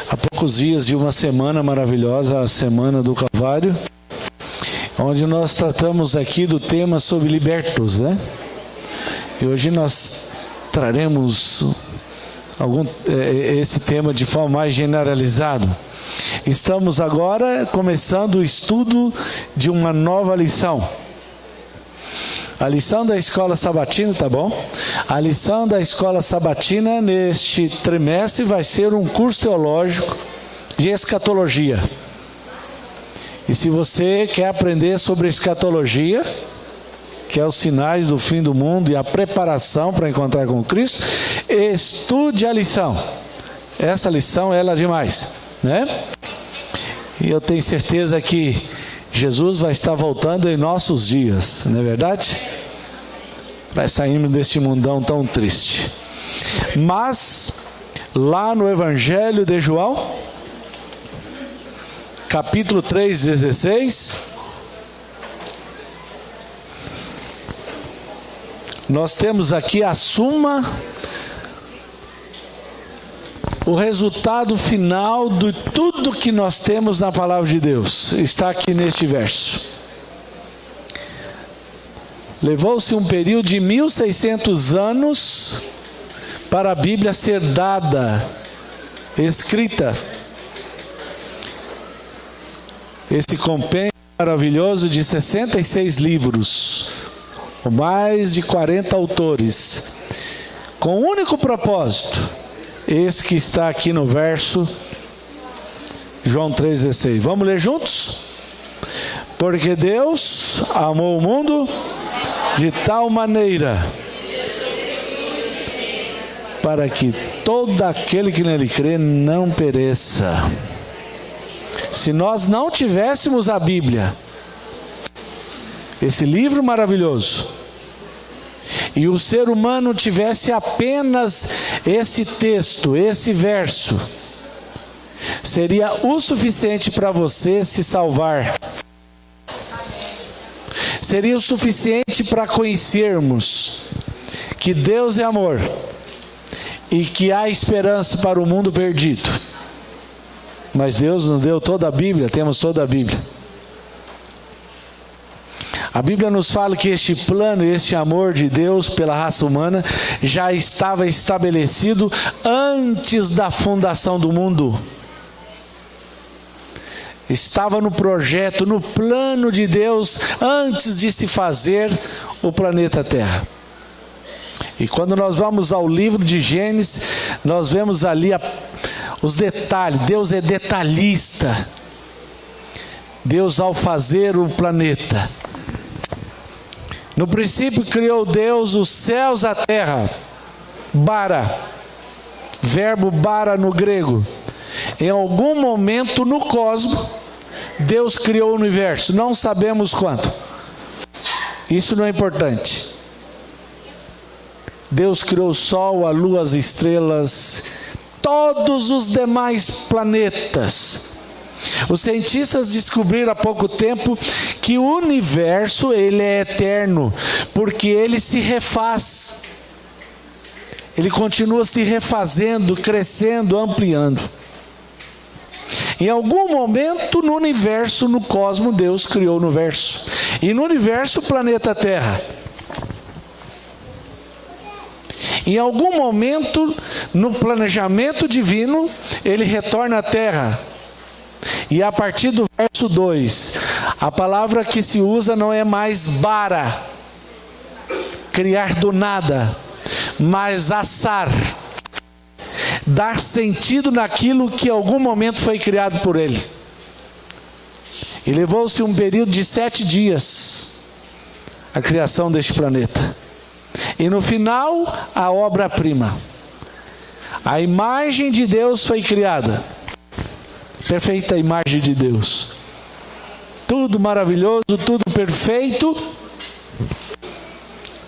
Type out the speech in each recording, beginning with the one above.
Há poucos dias de uma semana maravilhosa, a Semana do Calvário, onde nós tratamos aqui do tema sobre libertos, né? E hoje nós traremos esse tema de forma mais generalizada. Estamos agora começando o estudo de uma nova lição. A lição da escola sabatina, tá bom? A lição da escola sabatina neste trimestre vai ser um curso teológico de escatologia. E se você quer aprender sobre escatologia, que é os sinais do fim do mundo e a preparação para encontrar com Cristo, estude a lição. Essa lição ela é demais, né? E eu tenho certeza que Jesus vai estar voltando em nossos dias, não é verdade? Vai sairmos deste mundão tão triste. Mas, lá no Evangelho de João, capítulo 3:16, nós temos aqui a suma, o resultado final de tudo que nós temos na palavra de Deus. Está aqui neste verso. Levou-se um período de 1600 anos para a Bíblia ser dada, escrita. Esse compêndio maravilhoso de 66 livros, com mais de 40 autores, com um único propósito, esse que está aqui no verso João 3,16. Vamos ler juntos? Porque Deus amou o mundo de tal maneira para que todo aquele que nele crê não pereça. Se nós não tivéssemos a Bíblia, esse livro maravilhoso, e o ser humano tivesse apenas esse texto, esse verso, seria o suficiente para você se salvar. Seria o suficiente para conhecermos que Deus é amor e que há esperança para o mundo perdido. Mas Deus nos deu toda a Bíblia, temos toda a Bíblia. A Bíblia nos fala que este plano, este amor de Deus pela raça humana já estava estabelecido antes da fundação do mundo. Estava no projeto, no plano de Deus, antes de se fazer o planeta Terra. E quando nós vamos ao livro de Gênesis, nós vemos ali os detalhes. Deus é detalhista. Deus, ao fazer o planeta, no princípio criou Deus os céus e a terra. Bara, verbo bara no grego. Em algum momento no cosmos, Deus criou o universo. Não sabemos quando. Isso não é importante. Deus criou o sol, a lua, as estrelas, todos os demais planetas. Os cientistas descobriram há pouco tempo que o universo ele é eterno, porque ele se refaz. Ele continua se refazendo, crescendo, ampliando. Em algum momento no universo, no cosmos, Deus criou o universo. E no universo, o planeta Terra. Em algum momento, no planejamento divino, ele retorna à Terra. E a partir do verso 2, a palavra que se usa não é mais bara, criar do nada, mas assar, dar sentido naquilo que em algum momento foi criado por ele. E levou-se um período de 7 dias a criação deste planeta. E no final, a obra-prima. A imagem de Deus foi criada. Perfeita imagem de Deus. Tudo maravilhoso, tudo perfeito.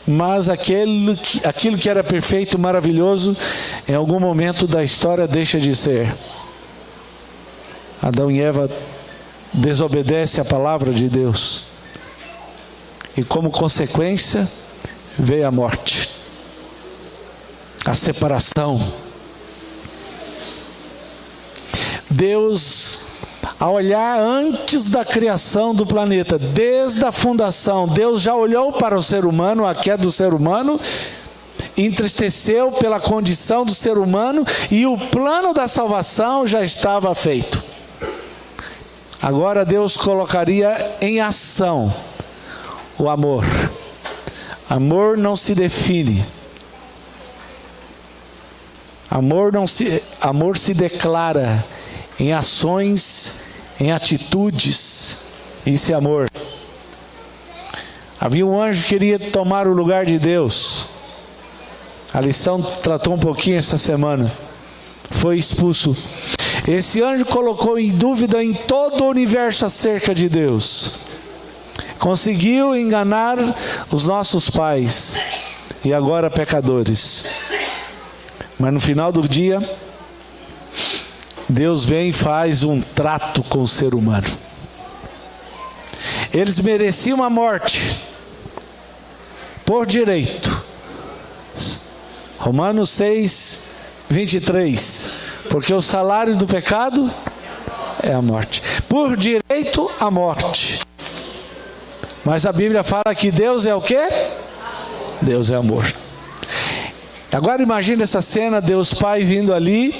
Mas aquilo que era perfeito, maravilhoso, em algum momento da história deixa de ser. Adão e Eva desobedecem a palavra de Deus. E como consequência, veio a morte. a separação. Deus, a olhar antes da criação do planeta, desde a fundação, Deus já olhou para o ser humano, a queda do ser humano, entristeceu pela condição do ser humano e o plano da salvação já estava feito. Agora Deus colocaria em ação o amor. Amor não se define. Amor se declara em ações, em atitudes. Isso é amor. Havia um anjo que queria tomar o lugar de Deus. A lição tratou um pouquinho essa semana. Foi expulso. Esse anjo colocou em dúvida em todo o universo acerca de Deus. Conseguiu enganar os nossos pais e agora pecadores. Mas no final do dia, Deus vem e faz um trato com o ser humano. Eles mereciam a morte por direito. Romanos 6, 23. Porque o salário do pecado é a morte. Por direito, a morte. Mas a Bíblia fala que Deus é o quê? Deus é amor. Agora imagine essa cena, Deus Pai vindo ali,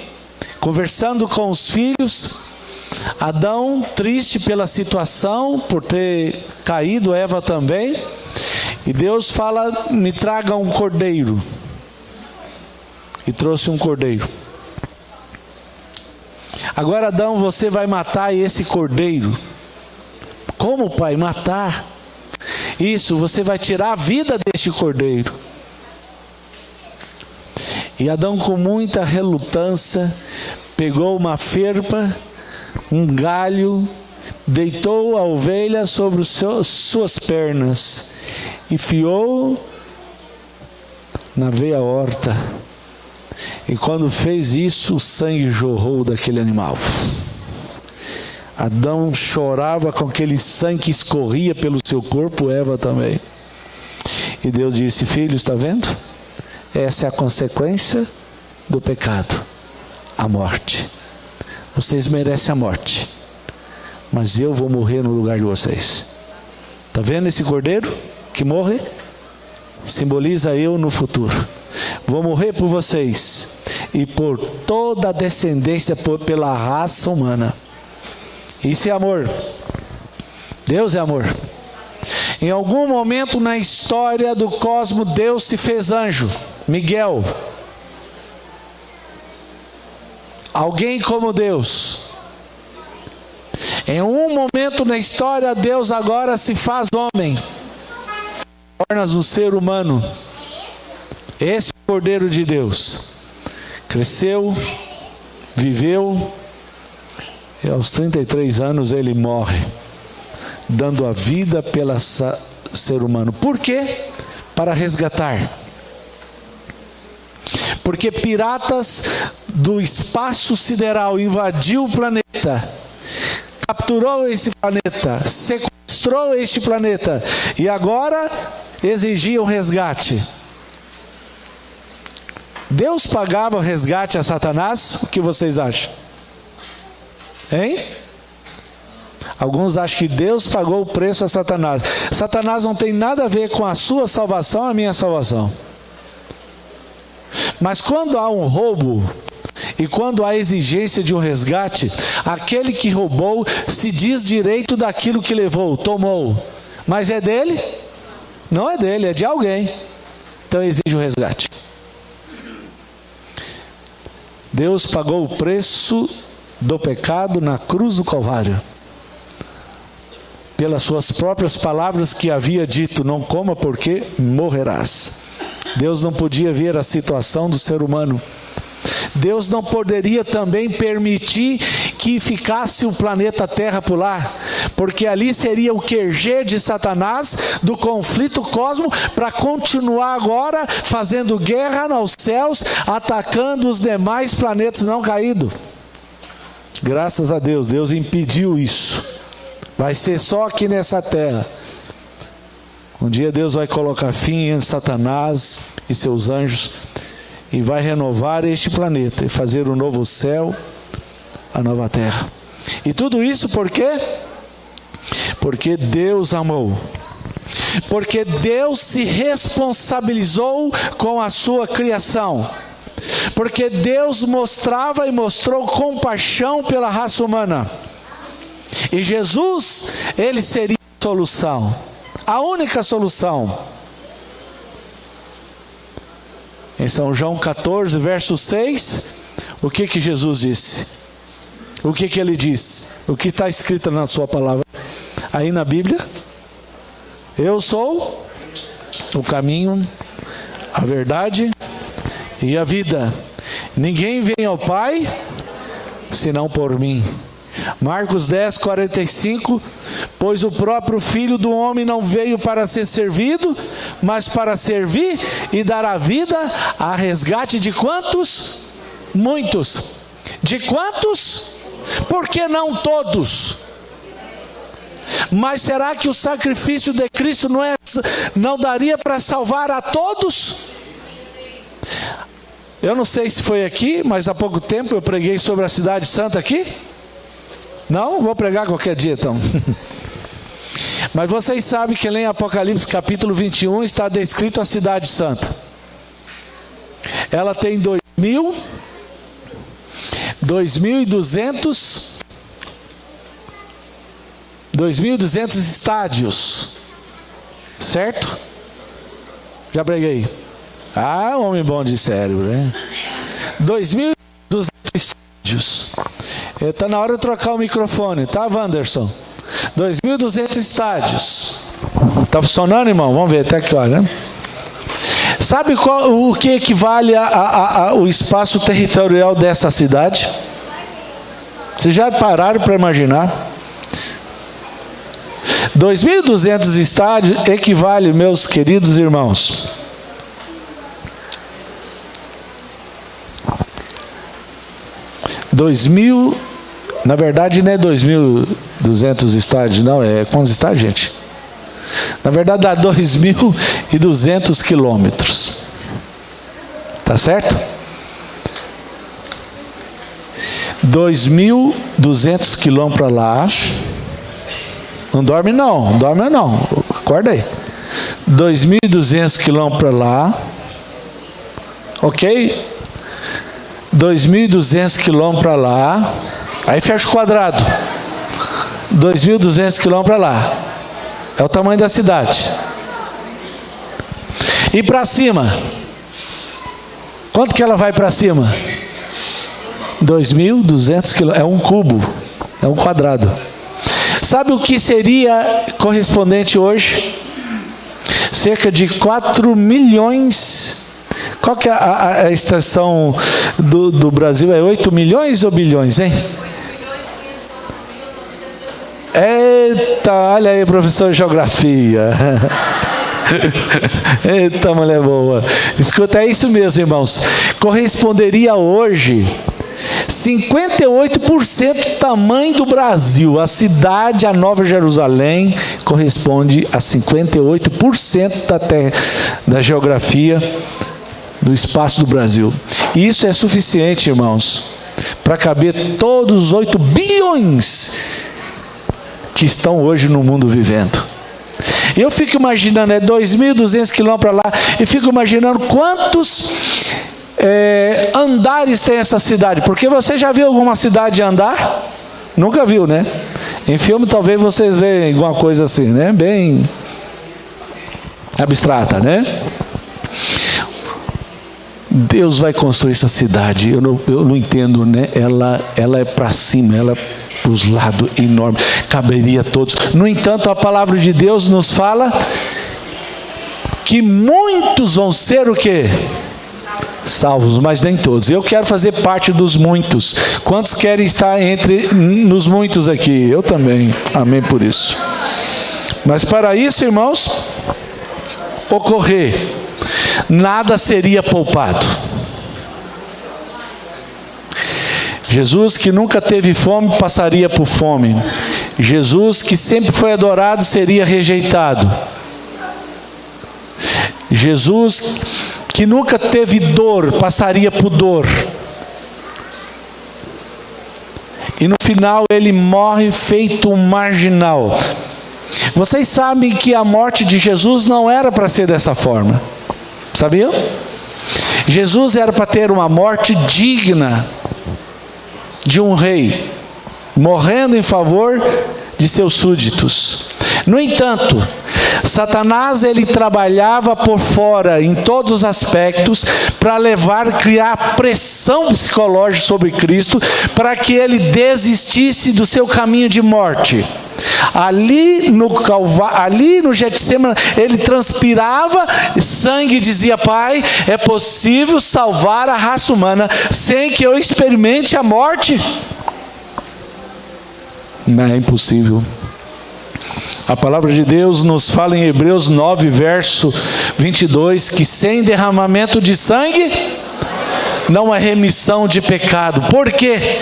conversando com os filhos. Adão triste pela situação, por ter caído, Eva também. E Deus fala, me traga um cordeiro. E trouxe um cordeiro. Agora Adão, você vai matar esse cordeiro. Como, pai? Matar? Isso, você vai tirar a vida deste cordeiro. E Adão, com muita relutância, pegou uma ferpa, um galho, deitou a ovelha sobre suas pernas e fiou na veia horta. E quando fez isso, o sangue jorrou daquele animal. Adão chorava com aquele sangue que escorria pelo seu corpo, Eva também. E Deus disse, filho, está vendo? Essa é a consequência do pecado, a morte. Vocês merecem a morte, mas eu vou morrer no lugar de vocês. Está vendo esse cordeiro que morre? Simboliza eu no futuro. Vou morrer por vocês e por toda a descendência pela raça humana. Isso é amor. Deus é amor. Em algum momento na história do cosmos, Deus se fez anjo. Miguel. Alguém como Deus. Em um momento na história, Deus agora se faz homem. Torna-se um ser humano. Esse Cordeiro de Deus cresceu, viveu, e aos 33 anos ele morre, dando a vida pelo ser humano. Por quê? Para resgatar. Porque piratas do espaço sideral invadiu o planeta, capturou esse planeta, sequestrou este planeta e agora exigiam resgate. Deus pagava o resgate a Satanás? O que vocês acham? Hein? Alguns acham que Deus pagou o preço a Satanás. Satanás não tem nada a ver com a sua salvação, a minha salvação. Mas quando há um roubo e quando há exigência de um resgate, aquele que roubou se diz direito daquilo que levou, tomou. Mas é dele? Não é dele, é de alguém. Então exige o resgate. Deus pagou o preço do pecado na cruz do Calvário. Pelas suas próprias palavras que havia dito, não coma porque morrerás. Deus não podia ver a situação do ser humano. Deus não poderia também permitir que ficasse o planeta Terra por lá, porque ali seria o QG de Satanás do conflito cósmico para continuar agora fazendo guerra nos céus, atacando os demais planetas não caídos. Graças a Deus, Deus impediu isso. Vai ser só aqui nessa terra. Um dia Deus vai colocar fim em Satanás e seus anjos e vai renovar este planeta e fazer um novo céu, a nova terra. E tudo isso por quê? Porque Deus amou. Porque Deus se responsabilizou com a sua criação. Porque Deus mostrava e mostrou compaixão pela raça humana. E Jesus, Ele seria a solução. A única solução. Em São João 14, verso 6, o que Jesus disse? O que Ele diz? O que está escrito na sua palavra? Aí na Bíblia? Eu sou o caminho, a verdade e a vida. Ninguém vem ao Pai, senão por mim. Marcos 10, 45, pois o próprio Filho do Homem não veio para ser servido, mas para servir e dar a vida a resgate de quantos? Muitos. De quantos? Por que não todos? Mas será que o sacrifício de Cristo não daria para salvar a todos? Eu não sei se foi aqui, mas há pouco tempo eu preguei sobre a cidade santa aqui. Não? Vou pregar qualquer dia então. Mas vocês sabem que lá em Apocalipse capítulo 21 está descrito a cidade santa. Ela tem 2.200 estádios. Certo? Já preguei. Ah, homem bom de cérebro, né? 2.200 estádios. Está na hora de trocar o microfone, tá, Wanderson? 2.200 estádios. Está funcionando, irmão? Vamos ver até que hora, né? Sabe o que equivale ao espaço territorial dessa cidade? Vocês já pararam para imaginar? 2.200 estádios equivale, meus queridos irmãos, na verdade não é 2.200 estádios, não, é quantos estádios, gente? Na verdade dá 2.200 quilômetros. Tá certo? 2.200 quilômetros para lá. Não dorme não, não dorme não. Acorda aí. 2.200 quilômetros para lá. Ok? 2.200 quilômetros para lá. Aí fecha o quadrado. 2.200 quilômetros para lá. É o tamanho da cidade. E para cima? Quanto que ela vai para cima? 2.200 quilômetros. É um cubo. É um quadrado. Sabe o que seria correspondente hoje? Cerca de 4 milhões. Qual que é a extensão do Brasil? É 8 milhões ou bilhões, hein? Eita, olha aí, professor de geografia. Eita, mulher boa. Escuta, é isso mesmo, irmãos. Corresponderia hoje 58% do tamanho do Brasil. A cidade, a Nova Jerusalém, corresponde a 58% da geografia do espaço do Brasil. E isso é suficiente, irmãos, para caber todos os 8 bilhões que estão hoje no mundo vivendo. Eu fico imaginando, 2.200 quilômetros para lá, e fico imaginando quantos andares tem essa cidade. Porque você já viu alguma cidade andar? Nunca viu, né? Em filme talvez vocês vejam alguma coisa assim, né? Bem abstrata, né? Deus vai construir essa cidade. Eu não entendo, né? Ela é para cima, ela é para os lados, enorme, caberia a todos. No entanto, a palavra de Deus nos fala que muitos vão ser o quê? Salvos, mas nem todos. Eu quero fazer parte dos muitos. Quantos querem estar nos muitos aqui? Eu também. Amém por isso. Mas para isso, irmãos, ocorrer, nada seria poupado. Jesus, que nunca teve fome, passaria por fome. Jesus, que sempre foi adorado, seria rejeitado. Jesus, que nunca teve dor, passaria por dor. E no final ele morre feito um marginal. Vocês sabem que a morte de Jesus não era para ser dessa forma. Sabiam? Jesus era para ter uma morte digna de um rei, morrendo em favor de seus súditos. No entanto, Satanás ele trabalhava por fora em todos os aspectos para criar pressão psicológica sobre Cristo, para que ele desistisse do seu caminho de morte. Ali no Getsemane, ele transpirava sangue e dizia: Pai, é possível salvar a raça humana sem que eu experimente a morte? Não é impossível. A palavra de Deus nos fala em Hebreus 9, verso 22, que sem derramamento de sangue não há remissão de pecado. Por quê?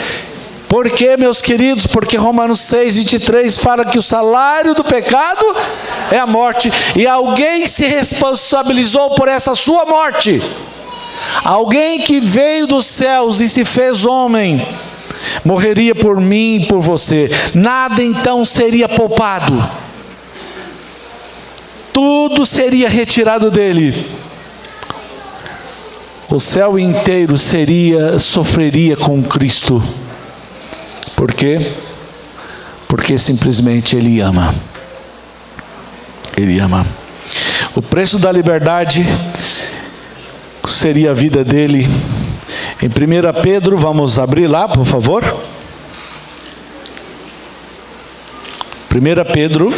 Por quê, meus queridos? Porque Romanos 6, 23 fala que o salário do pecado é a morte, e alguém se responsabilizou por essa sua morte. Alguém que veio dos céus e se fez homem, morreria por mim e por você. Nada então seria poupado. Tudo seria retirado dele. O céu inteiro sofreria com Cristo. Por quê? Porque simplesmente Ele ama. Ele ama. O preço da liberdade seria a vida dele. Em 1 Pedro, vamos abrir lá, por favor. 1 Pedro,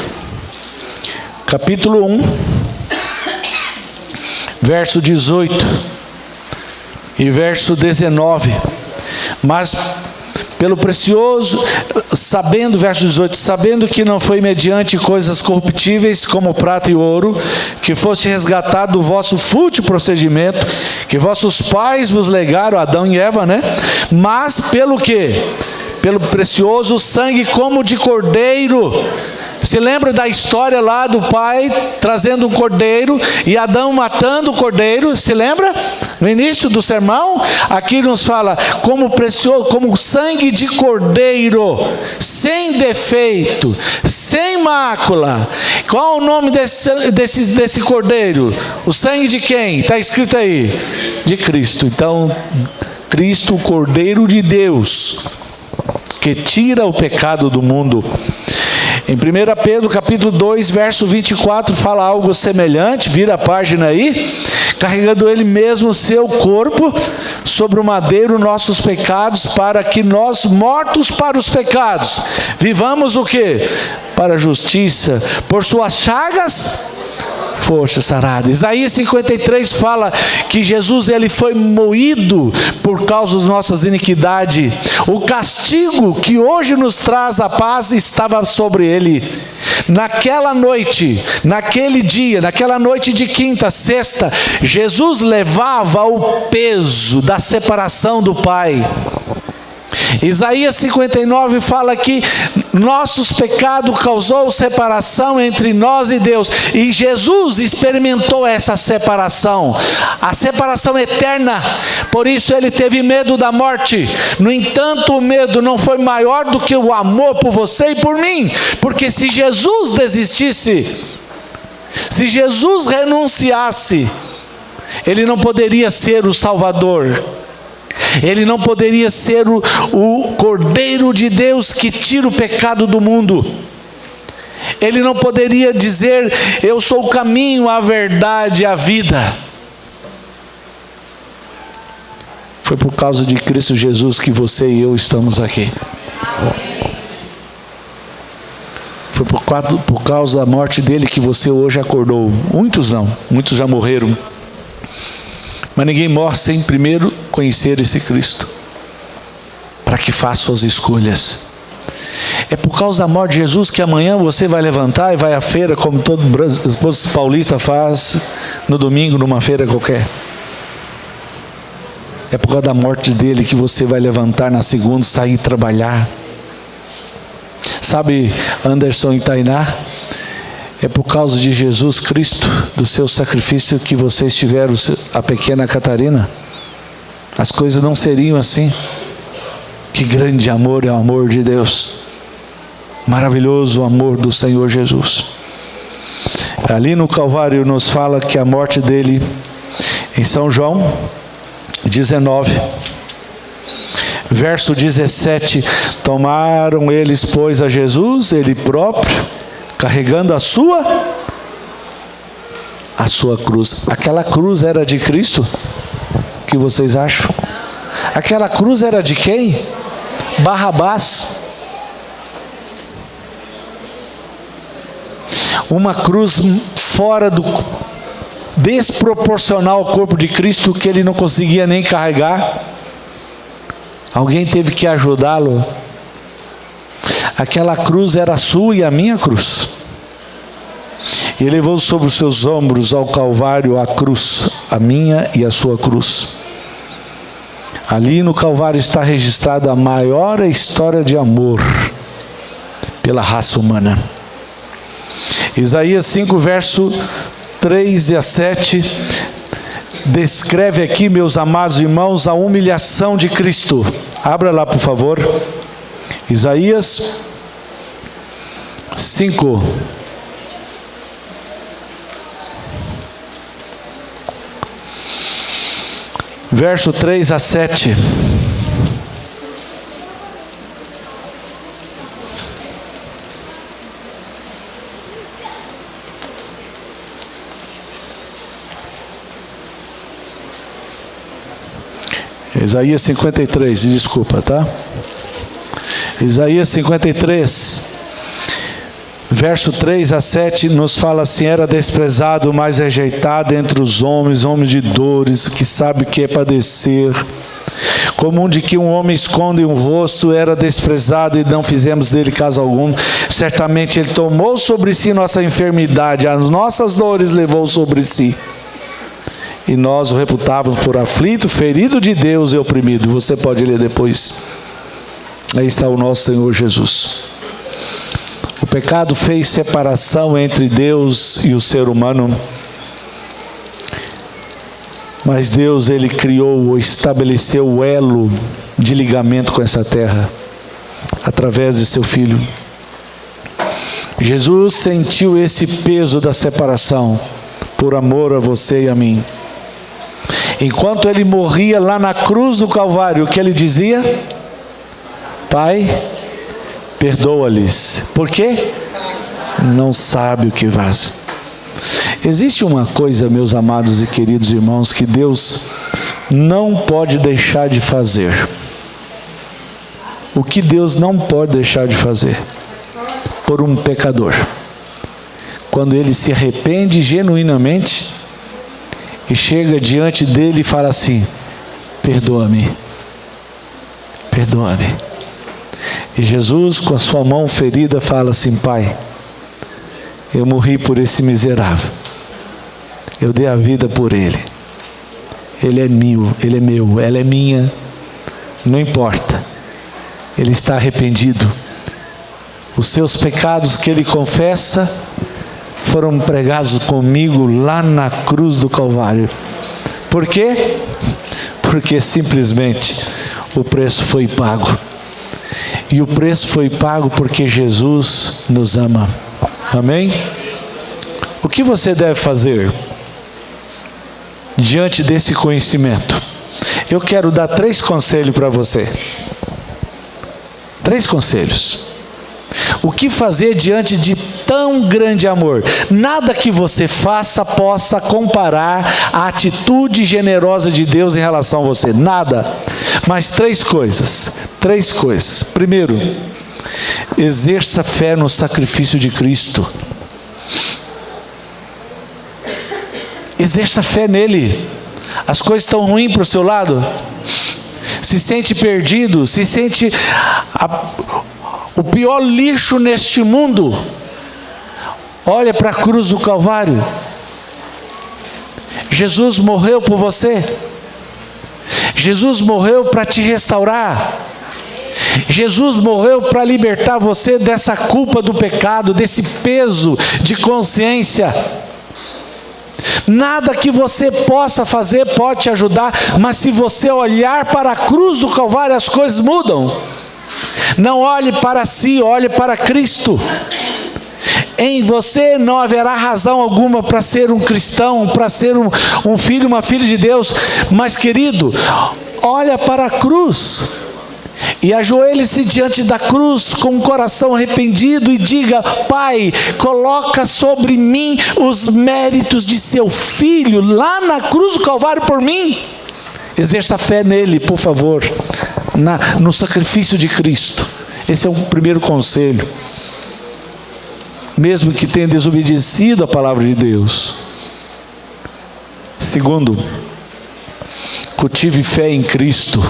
capítulo 1, verso 18 e verso 19. Mas pelo precioso, verso 18, sabendo que não foi mediante coisas corruptíveis como prata e ouro, que foste resgatado do vosso fútil procedimento, que vossos pais vos legaram, Adão e Eva, né? Mas pelo quê? Pelo precioso sangue como de cordeiro. Se lembra da história lá do pai trazendo um cordeiro e Adão matando o cordeiro? Se lembra? No início do sermão, aqui nos fala como precioso, como sangue de cordeiro, sem defeito, sem mácula. Qual o nome desse cordeiro? O sangue de quem? Está escrito aí? De Cristo. Então, Cristo, o Cordeiro de Deus, que tira o pecado do mundo. Em 1 Pedro capítulo 2, verso 24, fala algo semelhante. Vira a página aí. Carregando Ele mesmo o seu corpo sobre o madeiro nossos pecados, para que nós, mortos para os pecados, vivamos o quê? Para a justiça. Por suas chagas foste sarado. Isaías 53 fala que Jesus ele foi moído por causa das nossas iniquidades. O castigo que hoje nos traz a paz estava sobre ele. Naquela noite, naquele dia, naquela noite de quinta, sexta, Jesus levava o peso da separação do Pai. Isaías 59 fala que nossos pecados causou separação entre nós e Deus, e Jesus experimentou essa separação, a separação eterna. Por isso ele teve medo da morte. No entanto, o medo não foi maior do que o amor por você e por mim, porque se Jesus desistisse, se Jesus renunciasse, ele não poderia ser o Salvador. Ele não poderia ser o Cordeiro de Deus que tira o pecado do mundo. Ele não poderia dizer: eu sou o caminho, a verdade e a vida. Foi por causa de Cristo Jesus que você e eu estamos aqui. Foi por causa da morte dele que você hoje acordou. Muitos não, muitos já morreram. Mas ninguém morre sem primeiro conhecer esse Cristo, para que faça suas escolhas. É por causa da morte de Jesus que amanhã você vai levantar e vai à feira, como todo paulista faz no domingo, numa feira qualquer. É por causa da morte dele que você vai levantar na segunda e sair trabalhar. Sabe, Anderson e Tainá, É por causa de Jesus Cristo, do seu sacrifício, que vocês tiveram a pequena Catarina. As coisas não seriam assim. Que grande amor é o amor de Deus. Maravilhoso o amor do Senhor Jesus. Ali no Calvário nos fala que a morte dele, em São João 19, verso 17, tomaram eles, pois, a Jesus, ele próprio, carregando a sua cruz. Aquela cruz era de Cristo? O que vocês acham? Aquela cruz era de quem? Barrabás. Uma cruz fora do desproporcional ao corpo de Cristo, que ele não conseguia nem carregar. Alguém teve que ajudá-lo. Aquela cruz era a sua e a minha cruz. E ele levou sobre os seus ombros ao Calvário a cruz, a minha e a sua cruz. Ali no Calvário está registrada a maior história de amor pela raça humana. Isaías 5, verso 3 a 7, descreve aqui, meus amados irmãos, a humilhação de Cristo. Abra lá, por favor. Isaías 5. Verso 3 a 7. Isaías 53, desculpa, tá? Isaías 53, verso 3 a 7, nos fala assim: era desprezado, mas rejeitado entre os homens, homem de dores, que sabe o que é padecer. Como um de que um homem esconde um rosto, era desprezado e não fizemos dele caso algum. Certamente ele tomou sobre si nossa enfermidade, as nossas dores levou sobre si. E nós o reputávamos por aflito, ferido de Deus e oprimido. Você pode ler depois. Aí está o nosso Senhor Jesus. O pecado fez separação entre Deus e o ser humano. Mas Deus, ele criou, estabeleceu o elo de ligamento com essa terra, através de seu Filho. Jesus sentiu esse peso da separação, por amor a você e a mim. Enquanto ele morria lá na cruz do Calvário, o que ele dizia? Pai, perdoa-lhes. Por quê? Não sabe o que faz. Existe uma coisa, meus amados e queridos irmãos, que Deus não pode deixar de fazer. O que Deus não pode deixar de fazer por um pecador, quando ele se arrepende genuinamente e chega diante dele e fala assim: perdoa-me, perdoa-me. E Jesus, com a sua mão ferida, fala assim: Pai, eu morri por esse miserável, eu dei a vida por ele, ele é meu, ela é minha, não importa, ele está arrependido. Os seus pecados que ele confessa foram pregados comigo lá na cruz do Calvário. Por quê? Porque simplesmente o preço foi pago. E o preço foi pago porque Jesus nos ama. Amém? O que você deve fazer diante desse conhecimento? Eu quero dar 3 conselhos para você. 3 conselhos. O que fazer diante de tão grande amor? Nada que você faça possa comparar a atitude generosa de Deus em relação a você. Nada. Mas 3 coisas. 3 coisas. Primeiro, exerça fé no sacrifício de Cristo. Exerça fé nele. As coisas estão ruins para o seu lado? Se sente perdido? Se sente o pior lixo neste mundo? Olha para a cruz do Calvário. Jesus morreu por você. Jesus morreu para te restaurar. Jesus morreu para libertar você dessa culpa do pecado, desse peso de consciência. Nada que você possa fazer pode te ajudar, mas se você olhar para a cruz do Calvário, as coisas mudam. Não olhe para si, olhe para Cristo. Em você não haverá razão alguma para ser um cristão, para ser um filho, uma filha de Deus. Mas, querido, olha para a cruz e ajoelhe-se diante da cruz com o coração arrependido e diga: Pai, coloca sobre mim os méritos de seu filho lá na cruz do Calvário por mim. Exerça fé nele, por favor, no sacrifício de Cristo. Esse é o primeiro conselho. Mesmo que tenha desobedecido a palavra de Deus. Segundo, cultive fé em Cristo.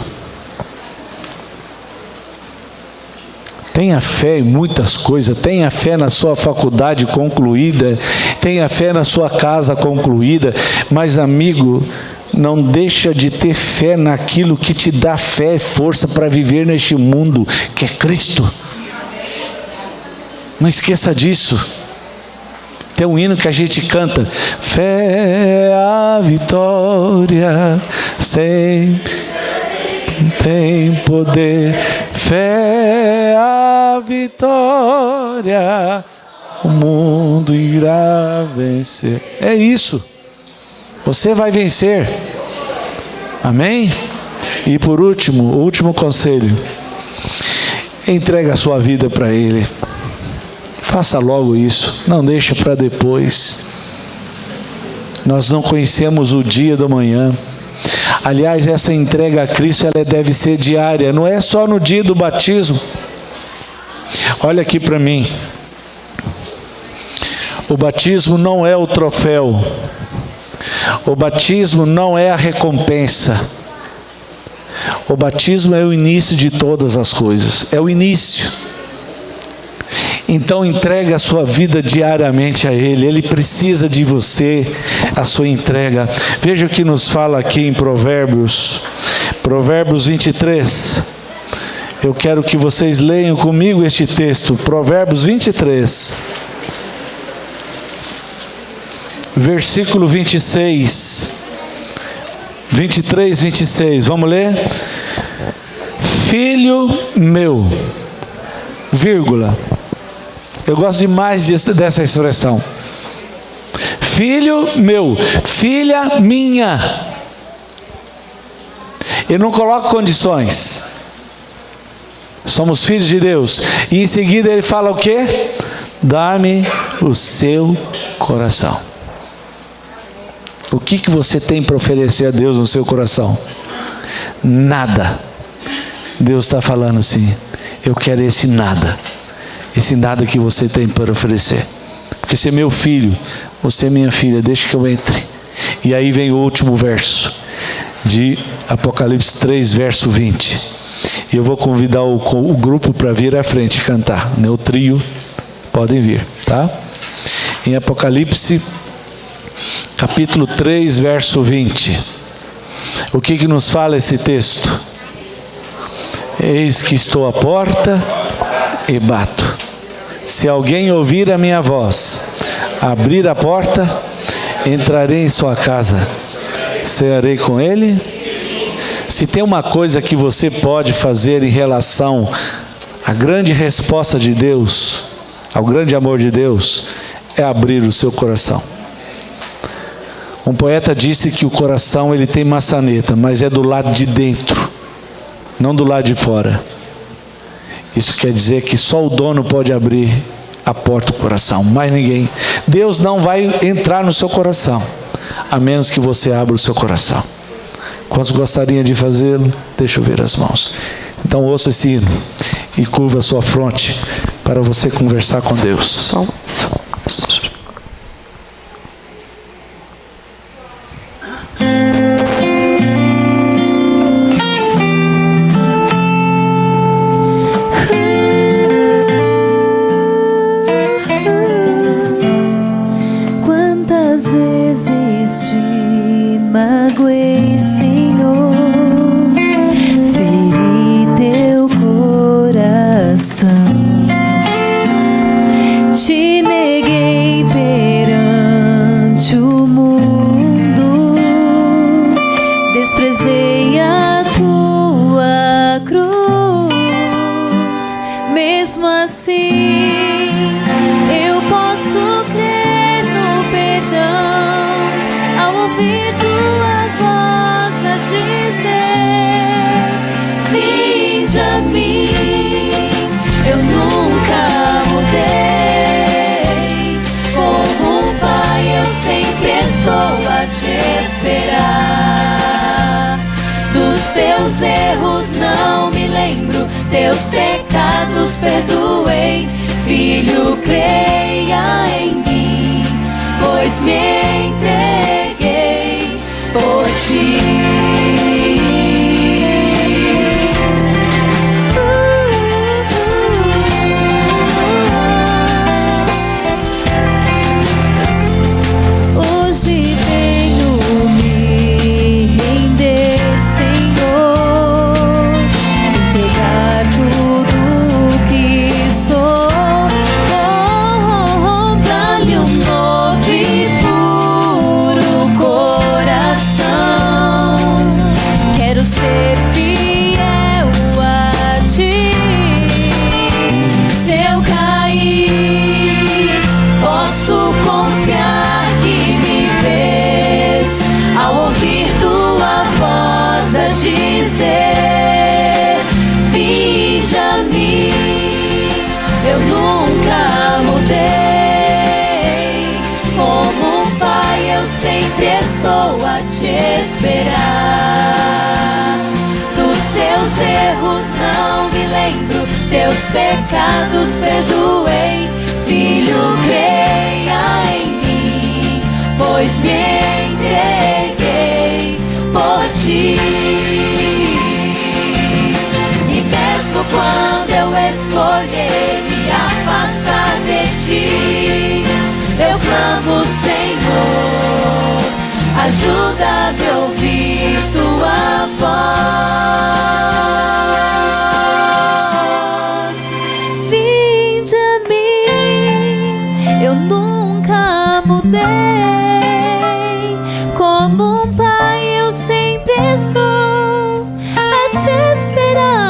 Tenha fé em muitas coisas, tenha fé na sua faculdade concluída, tenha fé na sua casa concluída, mas, amigo, não deixa de ter fé naquilo que te dá fé e força para viver neste mundo, que é Cristo. Não esqueça disso. Tem um hino que a gente canta: fé é a vitória, sempre tem poder. Fé é a vitória, o mundo irá vencer. É isso. Você vai vencer. Amém? E por último, o último conselho: entrega a sua vida para Ele. Faça logo isso, não deixe para depois. Nós não conhecemos o dia do amanhã. Aliás, essa entrega a Cristo, ela deve ser diária, não é só no dia do batismo. Olha aqui para mim. O batismo não é o troféu. O batismo não é a recompensa. O batismo é o início de todas as coisas. É o início. Então entregue a sua vida diariamente a Ele. Ele precisa de você, a sua entrega. Veja o que nos fala aqui em Provérbios 23. Eu quero que vocês leiam comigo este texto. Provérbios 23. Versículo 26. 23, 26. Vamos ler? Filho meu, vírgula. Eu gosto demais dessa expressão. Filho meu, filha minha. Eu não coloco condições. Somos filhos de Deus. E em seguida ele fala o quê? Dá-me o seu coração. O que você tem para oferecer a Deus no seu coração? Nada. Deus está falando assim: eu quero esse nada. Esse nada que você tem para oferecer. Porque você é meu filho, você é minha filha, deixa que eu entre. E aí vem o último verso de Apocalipse 3, verso 20. E eu vou convidar o grupo para vir à frente cantar. Né? O trio, podem vir, tá? Em Apocalipse, capítulo 3, verso 20. O que nos fala esse texto? Eis que estou à porta e bato. Se alguém ouvir a minha voz, abrir a porta, entrarei em sua casa, cearei com ele. Se tem uma coisa que você pode fazer em relação à grande resposta de Deus, ao grande amor de Deus, é abrir o seu coração. Um poeta disse que o coração ele tem maçaneta, mas é do lado de dentro, não do lado de fora. Isso quer dizer que só o dono pode abrir a porta do coração, mais ninguém. Deus não vai entrar no seu coração, a menos que você abra o seu coração. Quantos gostariam de fazê-lo? Deixa eu ver as mãos. Então ouça esse hino e curva a sua fronte para você conversar com Deus. Magoei, Senhor, feri teu coração. teus erros não me lembro, teus pecados perdoei. Filho, creia em mim, pois me entreguei por ti. Hoje venho me render, Senhor, entregar tudo que sou. Dá-me um novo e puro coração. Quero ser fiel a ti. Se eu cair, posso confiar que me vês ao ouvir tua voz a dizer: vinde a mim. Eu nunca mudei, como um pai eu sempre estou a te esperar. Dos teus erros não me lembro, teus pecados perdoei. Filho, creia em mim, pois me entreguei por ti. E mesmo quando eu escolher me afastar de ti, eu clamo, Senhor, ajuda-me a ouvir tua voz. Vinde a mim, eu nunca mudei, como um pai eu sempre estou a te esperar.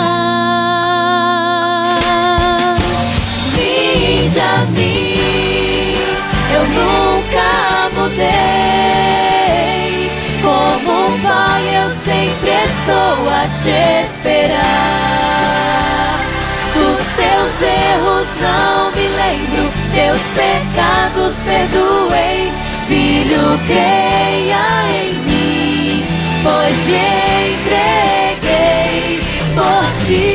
Vinde a mim, eu nunca mudei, como um pai eu sempre estou a te esperar. Dos teus erros não me lembro, teus pecados perdoei. Filho, creia em mim, pois me entreguei por ti.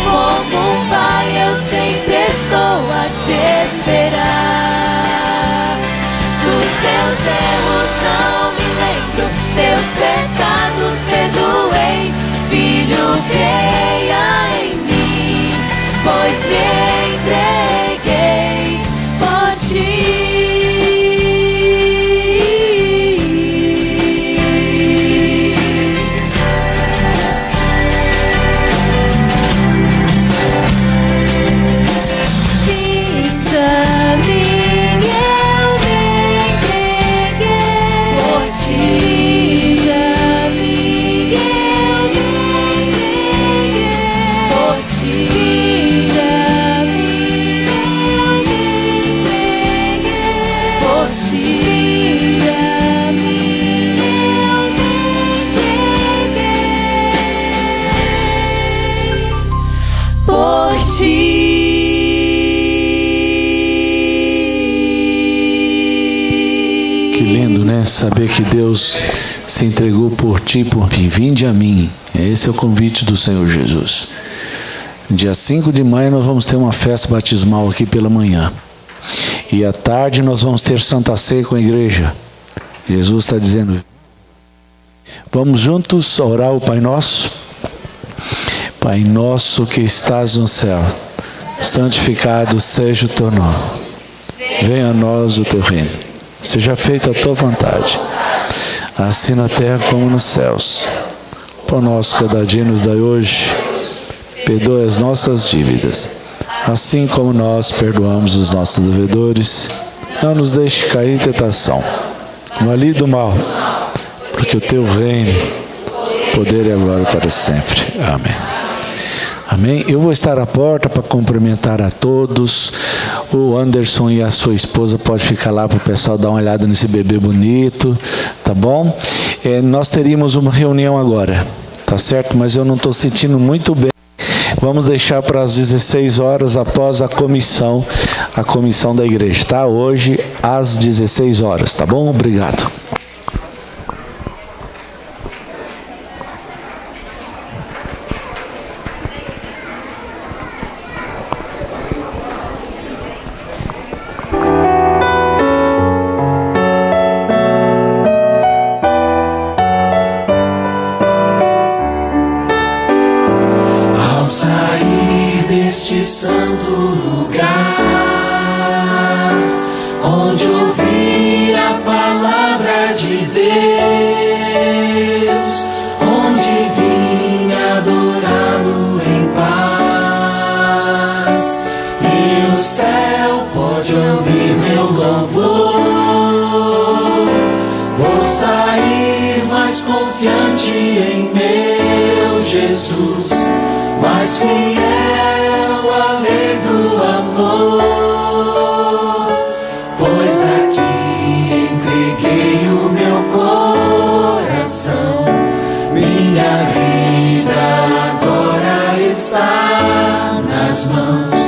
Como um pai eu sempre estou a te esperar. Dos teus erros não me lembro, teus pecados perdoei. Filho, creia em mim, pois me entreguei por ti. Vinde a mim, eu me entreguei por ti. Vinde a mim, eu me entreguei por ti. Vinde a mim, eu me entreguei por ti. Vinde a mim, eu me entreguei por ti. Que lindo, né? Saber que Deus se entregou por ti e por mim. Vinde a mim. Esse é o convite do Senhor Jesus. Dia 5 de maio nós vamos ter uma festa batismal aqui pela manhã. E à tarde nós vamos ter Santa Ceia com a igreja. Jesus está dizendo: vamos juntos orar o Pai Nosso? Pai nosso que estás no céu, santificado seja o teu nome. Venha a nós o teu reino. Seja feita a tua vontade, assim na terra como nos céus. Pão nosso cada dia nos dai hoje. Perdoa as nossas dívidas, assim como nós perdoamos os nossos devedores. Não nos deixe cair em tentação, mas livre do mal, porque o teu reino, poder e a glória para sempre. Amém. Amém? Eu vou estar à porta para cumprimentar a todos. O Anderson e a sua esposa podem ficar lá para o pessoal dar uma olhada nesse bebê bonito, tá bom? Nós teríamos uma reunião agora, tá certo? Mas eu não estou sentindo muito bem. Vamos deixar para as 16 horas após a comissão da igreja, tá? Hoje às 16 horas, tá bom? Obrigado. santo lugar, onde ouvi a palavra de Deus, onde vim adorá-lo em paz. E o céu pode ouvir meu louvor. Vou sair mais confiante em meu Jesus, mais fiel à lei do amor, pois aqui entreguei o meu coração. Minha vida agora está nas mãos